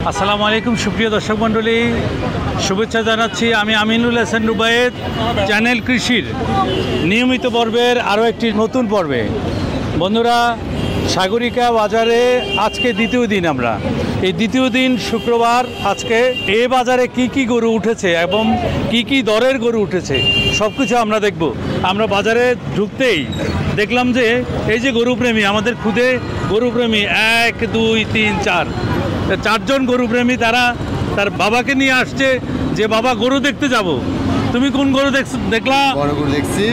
আসসালামু আলাইকুম সুপ্রিয় দর্শক মণ্ডলী, শুভেচ্ছা জানাচ্ছি। আমি আমিনুল হাসান রুবায়েত, চ্যানেল কৃষির নিয়মিত পর্বের আরও একটি নতুন পর্বে। বন্ধুরা, সাগরিকা বাজারে আজকে দ্বিতীয় দিন। আমরা এই দ্বিতীয় দিন শুক্রবার। আজকে এ বাজারে কি কি গরু উঠেছে এবং কি কি দরের গরু উঠেছে সব কিছু আমরা দেখব। আমরা বাজারে ঢুকতেই দেখলাম যে এই যে গরুপ্রেমী, আমাদের খুদে গরুপ্রেমী 1 2 3 4 চারজন গরুপ্রেমী, তারা তার বাবাকে নিয়ে আসছে যে বাবা গরু দেখতে যাব। তুমি কোন গরু দেখলা? বড় গরু দেখছি।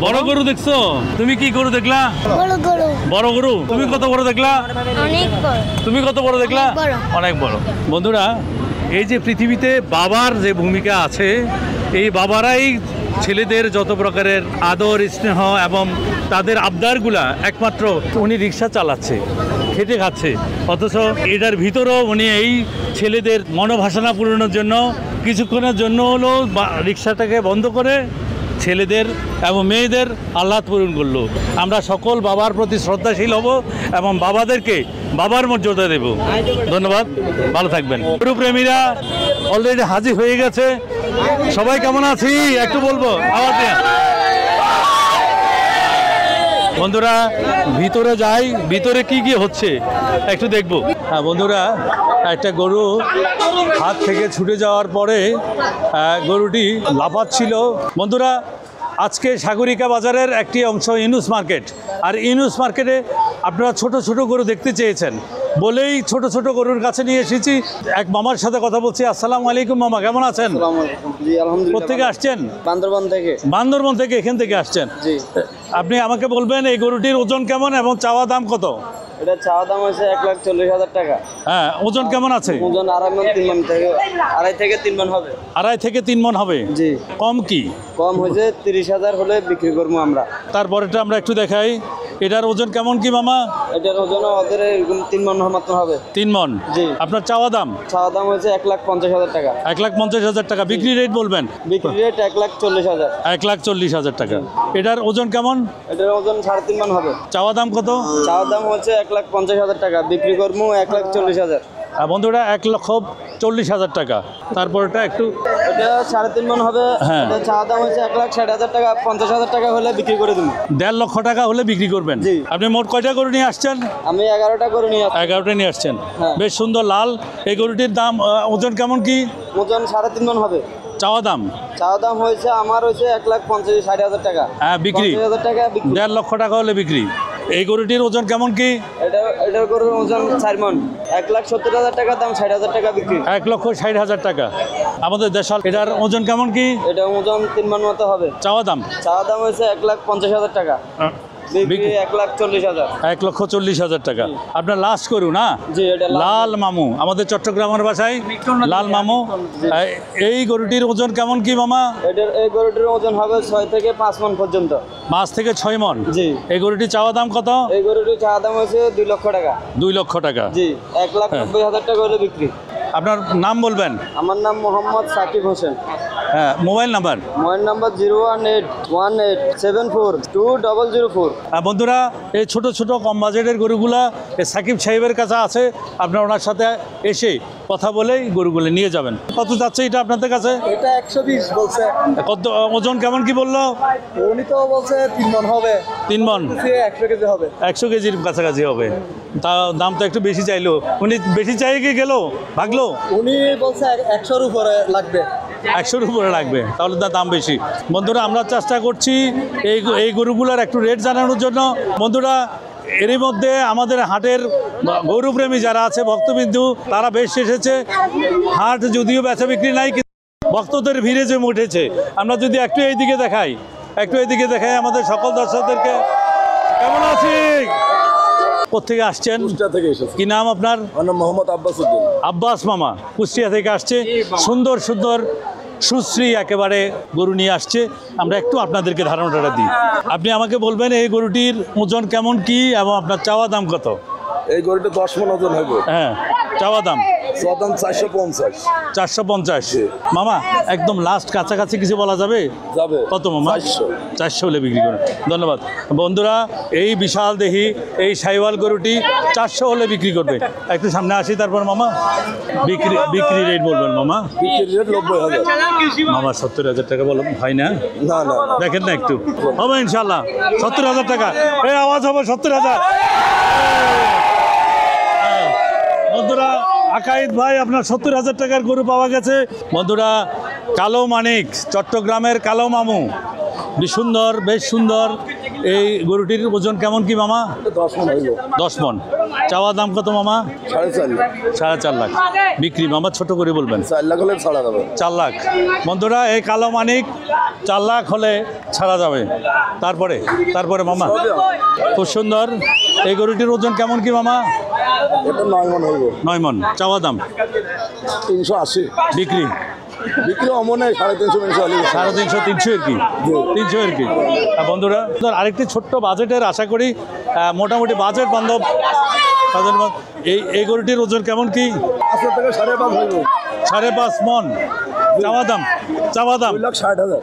বড় গরু দেখছো? তুমি কি গরু দেখলা? বড় গরু। তুমি কত বড় দেখলা? অনেক বড়। তুমি কত বড় দেখলা? অনেক বড়। বন্ধুরা, এই যে পৃথিবীতে বাবার যে ভূমিকা আছে, এই বাবারাই ছেলেদের যত প্রকারের আদর স্নেহ এবং তাদের আবদারগুলা, একমাত্র উনি রিক্সা চালাচ্ছে, খেটে খাচ্ছে, অথচ এটার ভিতরেও উনি এই ছেলেদের মনোবাসনা পূরণের জন্য কিছুক্ষণের জন্য হলো রিক্সাটাকে বন্ধ করে ছেলেদের এবং মেয়েদের আহ্লাদ পূরণ করলো। আমরা সকল বাবার প্রতি শ্রদ্ধাশীল হব এবং বাবাদেরকে বাবার মর্যাদা দেব। ধন্যবাদ, ভালো থাকবেন। গরুপ্রেমীরা অলরেডি হাজির হয়ে গেছে। সবাই কেমন আছি একটু বলবো আওয়াজ দিয়ে। বন্ধুরা, ভিতরে যাই, ভিতরে কি কি হচ্ছে একটু দেখবো। হ্যাঁ বন্ধুরা, একটা গরু হাত থেকে ছুটে যাওয়ার পরে গরুটি লাফাচ্ছিল। বন্ধুরা, আজকে সাগরিকা বাজারের একটি অংশ ইউনুস মার্কেট। আর ইউনুস মার্কেটে আপনারা ছোট ছোট গরু দেখতে চেয়েছেন বলেই ছোট ছোট গরুর কাছে নিয়ে এসেছি। এক মামার সাথে কথা বলছি। আসসালামু আলাইকুম মামা, কেমন আছেন? কোথেকে আসছেন? বান্দরবান থেকে। বান্দরবান থেকে, এখান থেকে আসছেন। আপনি আমাকে বলবেন এই গরুটির ওজন কেমন এবং চাওয়া দাম কত? এটা চাওয়া দাম হচ্ছে 1,40,000 টাকা। হ্যাঁ, ওজন কেমন আছে? ওজন 2.5 থেকে 3 মণ হবে। 2.5 থেকে 3 মণ হবে। জি। কম কি? কম হয়েছে 30,000 হলে বিক্রি করবো আমরা। তারপরেটা আমরা একটু দেখাই। এটার ওজন কেমন কি মামা? এটার ওজন ওদের এরকম 3 মণ মাত্র হবে। 3 মণ। জি। আপনার চাওয়া দাম? চাওয়া দাম হচ্ছে 1,50,000 টাকা। 1,50,000 টাকা। বিক্রি রেট বলবেন? বিক্রি রেট 1,40,000। 1,40,000 টাকা। এটার ওজন কেমন? এটার ওজন 3.5 মণ হবে। চাওয়া দাম কত? চাওয়া দাম হচ্ছে 1,50,000 টাকা, বিক্রি করবো 1,40,000। বন্ধুরা, 1,40,000 টাকা। তারপরটা একটু, এটা 3.5 মণ হবে। হ্যাঁ। এটা চাওয়া দাম হচ্ছে 1,60,000 টাকা, 50,000 টাকা হলে বিক্রি করে দেবো। 1.5 লক্ষ টাকা হলে বিক্রি করবেন। জি। আপনি মোট কয়টা গরু নিয়ে আসছেন? আমি 11টা করে নিয়ে আসছি। 11টা নিয়ে আসছেন। হ্যাঁ। বেশ সুন্দর লাল। এই গরুটির দাম ওজন কেমন কি? ওজন 3.5 মণ হবে। চাওয়া দাম? চাওয়া দাম হয়েছে আমার হয়েছে 1,50,000 টাকা। হ্যাঁ, বিক্রি 50,000 টাকা বিক্রি। 1.5 লক্ষ টাকা হলে বিক্রি। এই গরুটির ওজন কেমন কি? এটার করে ওজন 4 মণ, 1,70,000 টাকা দাম, 60,000 টাকা বিক্রি। 1,60,000 টাকা। আমাদের দেশাল। এটার ওজন কেমন কি? এটা ওজন 3 মণ মতো হবে। চাওয়া দাম? চাওয়া দাম হয়েছে 1,50,000 টাকা, বিক্রি 1,40,000। 1,40,000 টাকা। আপনার লাস্ট করু না? জি, এটা লাল মামু, আমাদের চট্টগ্রামের ভাষায় লাল মামু। এই গরুটির ওজন কেমন কি মামা? এই গরুটির ওজন হবে 6 থেকে 5 মণ পর্যন্ত। 5 থেকে 6 মণ। জি। এই গরুটির চাওয়া দাম কত? এই গরুটির চাওয়া দাম হয়েছে 2 লক্ষ টাকা। 2 লক্ষ টাকা। জি। 1,90,000 টাকা হলে বিক্রি। আপনার নাম বলবেন? আমার নাম মোহাম্মদ সাকিব হোসেন। হ্যাঁ, মোবাইল নাম্বার? Mobile number 01818742004। বন্ধুরা, এই ছোট ছোট কম বাজেটের গরুগুলা এই সাকিব সাহেবের কাছে আছে। আপনার ওনার সাথে এসে কথা বলেই গরুগুলো নিয়ে যাবেন। কত যাচ্ছে এটা আপনাদের কাছে? এটা 120 বলছে। কত ওজন কেমন কি বললো? উনি তো বলছে 3 মণ হবে। 3 মণ। 100 কেজি হবে। 100 কেজির কাছাকাছি হবে। তা দাম তো একটু বেশি চাইলো। উনি বেশি চাই কি গেল ভাগলো? উনি বলছে 100-র উপরে লাগবে। 100-র উপরে লাগবে, তাহলে তার দাম বেশি। বন্ধুরা, আমরা চেষ্টা করছি এই গরুগুলোর একটু রেট জানানোর জন্য। বন্ধুরা, এরই মধ্যে আমাদের হাটের গরুপ্রেমী যারা আছে, ভক্তবিন্দু, তারা বেশ এসেছে। হাট যদিও বেচা বিক্রি নাই, কিন্তু ভক্তদের ভিড়ে জমে উঠেছে। আমরা যদি একটু এইদিকে দেখাই আমাদের সকল দর্শকদেরকে। কেমন আছি? কোথেকে আসছেন? কুষ্টিয়া থেকে এসেছে। কি নাম আপনার? আমার নাম মোহাম্মদ আব্বাস উদ্দিন। আব্বাস মামা কুষ্টিয়া থেকে আসছে। সুন্দর সুন্দর সুশ্রী একেবারে গরু নিয়ে আসছে। আমরা একটু আপনাদেরকে ধারণাটা দিই। আপনি আমাকে বলবেন এই গরুটির ওজন কেমন কি এবং আপনার চাওয়া দাম কত? এই গরুটা 10 মণ ওজন হবে। হ্যাঁ, চাওয়া দাম? দাম 450। 450। মামা একদম লাস্ট কাছাকাছি কিছু বলা যাবে? যাবে। কত মামা? 400 হলে বিক্রি করেন। ধন্যবাদ বন্ধুরা, এই বিশাল দেহি এই সাইওয়াল গরুটি 400 হলে বিক্রি করবে। একটু সামনে আসি, তারপর মামা বিক্রি রেট বলবেন মামা। বিক্রির রেট 90,000। মামা 70,000 টাকা বলো, হয় না? না না দেখেন না একটু, হবে ইনশাল্লাহ 70,000 টাকা। এই আওয়াজ হবে 70,000। বন্ধুরা, আকাইদ ভাই আপনার 70,000 টাকার গরু পাওয়া গেছে। বন্ধুরা, কালো মানিক, চট্টগ্রামের কালো মামু, বেশ সুন্দর। এই গরুটির ওজন কেমন কি মামা? 10 মণ হইল। 10 মণ। চাওয়া দাম কত মামা? 4.5 লাখ। 4.5 লাখ বিক্রি। মামা ছোট করে বলবেন। 4 লাখ হলে ছাড়া যাবে। 4 লাখ। বন্ধুরা, এই কালো মানিক 4 লাখ হলে ছাড়া যাবে। তারপরে মামা খুব সুন্দর। এই গরুটির ওজন কেমন কি মামা? এটা 9 মণ হইব। 9 মণ। চাওয়া দাম 380। বিক্রি বিক্রি অমনে 350 হলে 350, 300 এর কি? 300 এর কি? বন্ধুরা, আরেকটি ছোট্ট বাজেটের আশা করি মোটামুটি বাজেট বান্ধব এই গরুটির ওজন কেমন কি? 5 থেকে 5.5 হইব। 5.5 মণ। চাওয়া দাম 2,60,000।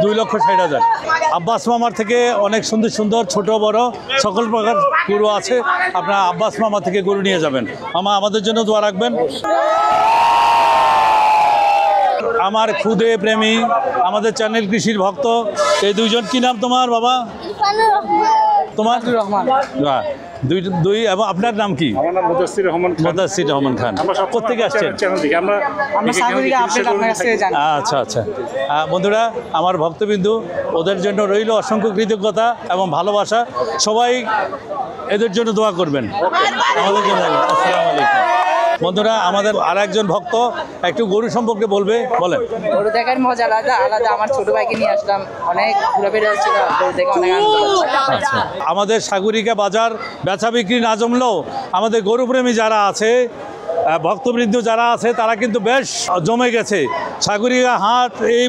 2,60,000। আব্বাস মামার থেকে অনেক সুন্দর সুন্দর ছোট বড় সকল প্রকার গরু আছে। আপনারা আব্বাস মামা থেকে গরু নিয়ে যাবেন। মামা আমাদের জন্য দোয়া রাখবেন। আমার খুদে প্রেমী, আমাদের চ্যানেল কৃষির ভক্ত, এই দুইজন, কি নাম তোমার বাবা? তোমার? বাহ, দুই। এবং আপনার নাম কি? আমার নাম মুদাসসির রহমান খান। কোথেকে আসছেন? আচ্ছা। বন্ধুরা, আমার ভক্তবিন্দু, ওদের জন্য রইল অসংখ্য কৃতজ্ঞতা এবং ভালোবাসা। সবাই এদের জন্য দোয়া করবেন আমাদের জন্য। আসসালামু আলাইকুম। বন্ধুরা, আমাদের আর একজন ভক্ত একটু গরু সম্পর্কে বলেন। গরু দেখার মজা আলাদা। আমার ছোট ভাইকে নিয়ে আসলাম, অনেক ঘুরে হচ্ছিল, গরু দেখে অনেক আনন্দ পাচ্ছি। আচ্ছা, আমাদের সাগরিকা বাজার বেচা বিক্রি না জমলেও আমাদের গরুপ্রেমী যারা আছে, ভক্তবৃন্দ যারা আছে, তারা কিন্তু বেশ জমে গেছে। সাগরিকা হাট এই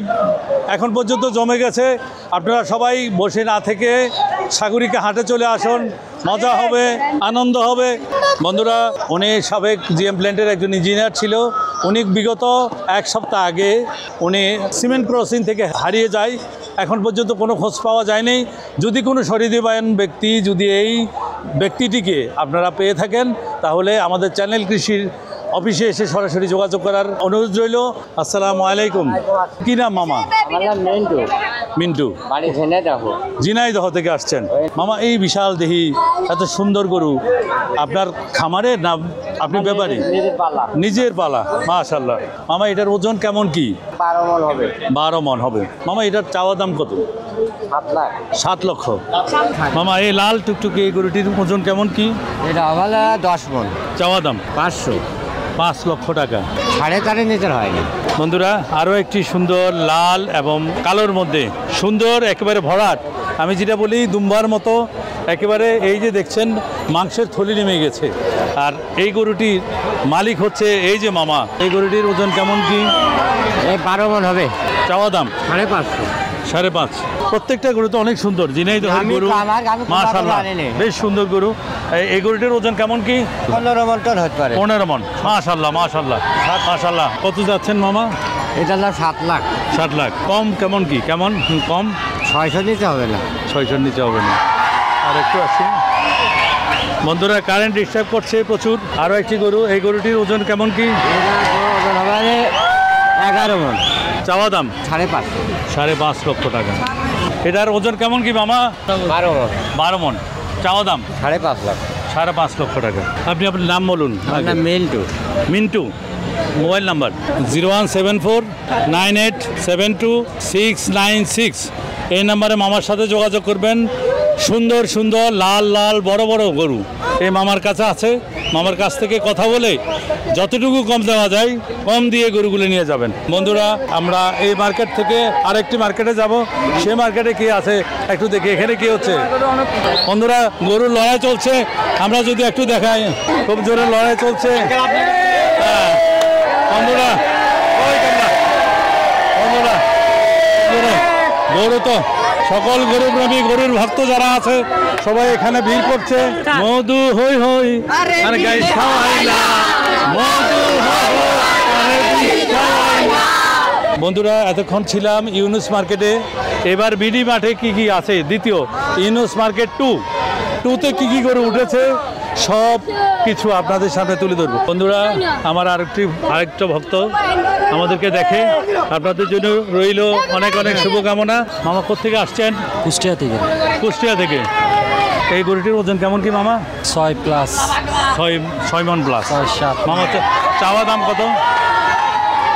এখন পর্যন্ত জমে গেছে। আপনারা সবাই বসে না থেকে সাগরিকা হাটে চলে আসুন, মজা হবে, আনন্দ হবে। বন্ধুরা, উনি সাবেক জিএম প্ল্যান্টের একজন ইঞ্জিনিয়ার ছিল। উনি বিগত 1 সপ্তাহ আগে উনি সিমেন্ট ক্রসিং থেকে হারিয়ে যায়। এখন পর্যন্ত কোনো খোঁজ পাওয়া যায়নি। যদি কোনো সহৃদয়বান ব্যক্তি, যদি এই ব্যক্তিটিকে আপনারা পেয়ে থাকেন, তাহলে আমাদের চ্যানেল কৃষির অফিসে এসে সরাসরি যোগাযোগ করার অনুরোধ রইল। আসসালামু আলাইকুম। কি নাম মামা? আমার নাম মিন্টু। বাড়ি ঝিনাইদহ থেকে আসছেন। মামা, এই বিশাল দেহি এত সুন্দর গরু আপনার খামারে না আপনি ব্যাপারী? নিজের পালা। মাশাআল্লাহ। মামা, এটার ওজন কেমন কি? 12 মণ হবে। 12 মণ হবে। মামা, এটার চাওয়া দাম কত? 7 লাখ। 7 লক্ষ। মামা, এই লাল টুকটুকে এই গরুটির ওজন কেমন কি? এটা আমার 10 মণ। চাওয়া দাম 5 লক্ষ টাকা। 4.5 লিটার হয়নি। বন্ধুরা, আরও একটি সুন্দর লাল এবং কালোর মধ্যে সুন্দর একেবারে ভরাট, আমি যেটা বলি দুম্বার মতো একেবারে, এই যে দেখছেন মাংসের থলি নেমে গেছে। আর এই গরুটির মালিক হচ্ছে এই যে মামা। এই গরুটির ওজন কেমন কি? এই 12 মণ হবে। চাওয়া দাম 5.5। 5.5। প্রত্যেকটা গরু তো অনেক সুন্দর। ঝিনাইদহের গরু, মাশাআল্লাহ, বেশ সুন্দর গরু। এই গরুটির ওজন কেমন কি? 15 মণ টন হতে পারে। 15 মণ। মাশাআল্লাহ। কত যাচ্ছেন মামা? এটার দাম 7 লাখ। 7 লাখ। কম কেমন কি? কেমন কম? 600 নিতে হবে না। 600 নিচে হবে না। আর একটু আসি। বন্ধুরা, কারেন্ট ডিস্টার্ব করছে প্রচুর। আরও একটি গরু। এই গরুটির ওজন কেমন কি? ওজন হবে 11 মণ। চাওয়া দাম 5.5। 5.5 লক্ষ টাকা। এটার ওজন কেমন কি মামা? 12 মণ। 12 মণ। চাওয়া দাম 5.5 লাখ। 5.5 লক্ষ টাকা। আপনি আপনার নাম বলুন। আমার নাম মিন্টু। Mobile number 01749872 696। এই নাম্বারে মামার সাথে যোগাযোগ করবেন। সুন্দর সুন্দর লাল বড় বড় গরু এই মামার কাছে আছে। মামার কাছ থেকে কথা বলে যতটুকু কম দেওয়া যায় কম দিয়ে গরুগুলো নিয়ে যাবেন। বন্ধুরা, আমরা এই মার্কেট থেকে আরেকটি মার্কেটে যাব। সে মার্কেটে কি আছে একটু দেখি। এখানে কি হচ্ছে? বন্ধুরা, গরুর লড়াই চলছে। আমরা যদি একটু দেখাই, খুব জোরে লড়াই চলছে। বন্ধুরা, গরু তো সকল গরুপ্রেমী গরুর ভক্ত যারা আছে সবাই এখানে ভিড় করছে। মধু হই হই আর গাই খাওয়াইলা, মধু হই হই আর গাই খাওয়াইলা। বন্ধুরা এতক্ষণ ছিলাম ইউনুস মার্কেটে, এবার বিডি মাঠে কি কি আছে দ্বিতীয় ইউনুস মার্কেট 2তে কি কি গরু উঠেছে সব কিছু আপনাদের সামনে তুলে ধরবো। বন্ধুরা আমার আরেকটা ভক্ত আমাদেরকে দেখে, আপনাদের জন্য রইল অনেক অনেক শুভকামনা। মামা কোত্থেকে আসছেন? কুষ্টিয়া থেকে। কুষ্টিয়া থেকে। এই গরুটির ওজন কেমন কি মামা? 6 প্লাস, 6 মণ প্লাস। 6-7। মামা চাওয়া দাম কত?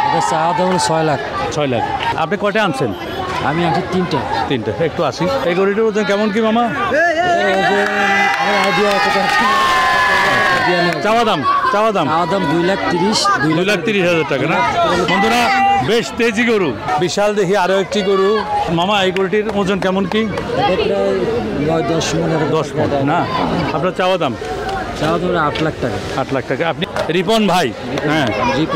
এটা চাওয়া দাম 6 লাখ। 6 লাখ। আপনি কয়টা আনছেন? আমি আনছি 3টা। একটু আসি। এই গরুটির ওজন কেমন কি মামা? চাওয়া দাম 2,30,000। 2,30,000 টাকা না? বন্ধুরা বেশ তেজি গরু, বিশাল দেখি আরো একটি গরু। মামা এই গরুটির ওজন কেমন কি? এটা প্রায় 9-10 মণ। 10 মণ না? আপনার চাওয়া দাম? চাওয়া দাম 8 লাখ টাকা। 8 লাখ টাকা। আপনি রিপন ভাই? হ্যাঁ।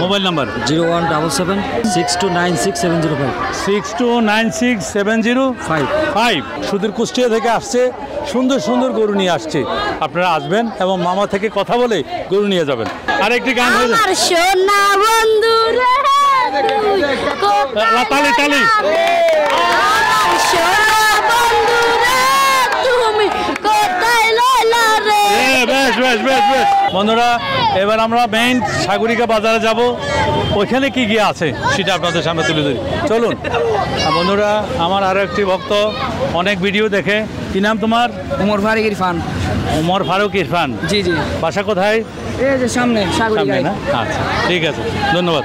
Mobile number 0177-6296-705। 6296-705। সুদূর কুষ্টিয়া থেকে আসছে, সুন্দর সুন্দর গরু নিয়ে আসছে। আপনারা আসবেন এবং মামা থেকে কথা বলে গরু নিয়ে যাবেন। আর একটি গান হয়ে আমার সোনা বন্ধু রে, তালি তালি। আমার সোনা বন্ধু রে, তুমি কোথায় লইলা রে? বেশ বেশ বেশ বেশ। বন্ধুরা এবার আমরা মেইন সাগরিকা বাজারে যাব, ওইখানে কি কি আছে সেটা আপনাদের সামনে তুলে ধরি, চলুন। বন্ধুরা আমার আরো একটি ভক্ত, অনেক ভিডিও দেখে। কি নাম তোমার? উমর ফারুক ইরফান। ওমর ফারুক ইরফান। জি জি। বাসা কোথায়? এই যে সামনে সামনে না? আচ্ছা ঠিক আছে, ধন্যবাদ।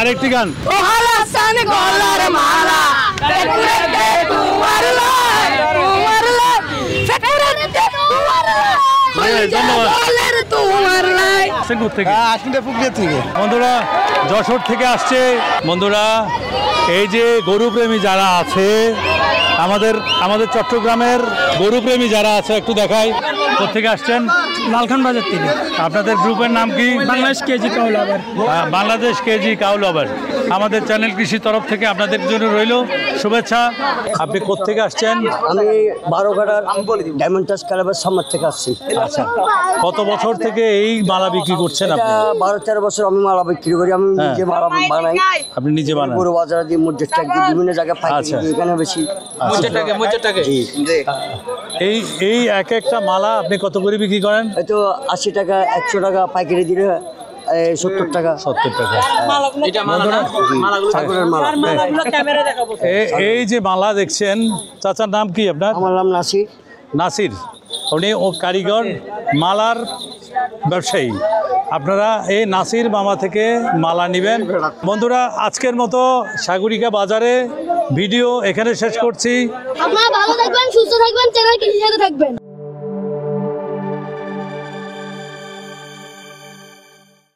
আরেকটি গান। ও হাসান গলার মালা, ফেকুরেতে তোমার লাই, তোমার লাই, ফেকুরেতে তোমার লাই, ধন্যবাদ। গলার তোমার লাই। থেকে বন্ধুরা যশোর থেকে আসছে। বন্ধুরা এই যে গরুপ্রেমী যারা আছে, আমাদের চট্টগ্রামের গরুপ্রেমী যারা আছে একটু দেখাই। কোথেকে আসছেন? লালখান বাজার থেকে। আপনাদের গ্রুপের নাম কি? বাংলাদেশ কেজি কাউ লাভার। বাংলাদেশ কেজি কাউ লাভার। আমাদের চ্যানেল কৃষি তরফ থেকে আপনাদের জন্য রইল শুভেচ্ছা। আপনি কোথেকে আসছেন? আমি 12 ডায়মন্ড টাচ ক্লাবের সামনে থেকে আসছি। আচ্ছা, কত বছর থেকে এই মালা বিক্রি করছেন আপনি? 12-13 বছর আমি মালা বিক্রি করি। আমি নিজে মালা বানাই। আপনি নিজে বানান? বড় বাজার দিয়ে, মসজিদ টাক দিয়ে, বিভিন্ন জায়গায় পাইকারি আচ্ছা। দিই, এখানে বেশি। এই এক একটা মালা আপনি কত করে বিক্রি করেন? হয়তো 80 টাকা, 100 টাকা পাইকারি দিলে 70 টাকা। 70 টাকা। ঠাকুরের মালা। এই যে মালা দেখছেন, চাচার নাম কি আপনার? আমার নাম নাসির। নাসির। উনি ও কারিগর, মালার ব্যবসায়ী। আপনারা এই নাসির মামা থেকে মালা নেবেন। বন্ধুরা আজকের মতো সাগরিকা বাজারে ভিডিও এখানে শেষ করছি। আপনারা ভালো থাকবেন, সুস্থ থাকবেন, চ্যানেল কৃষির সাথে থাকবেন।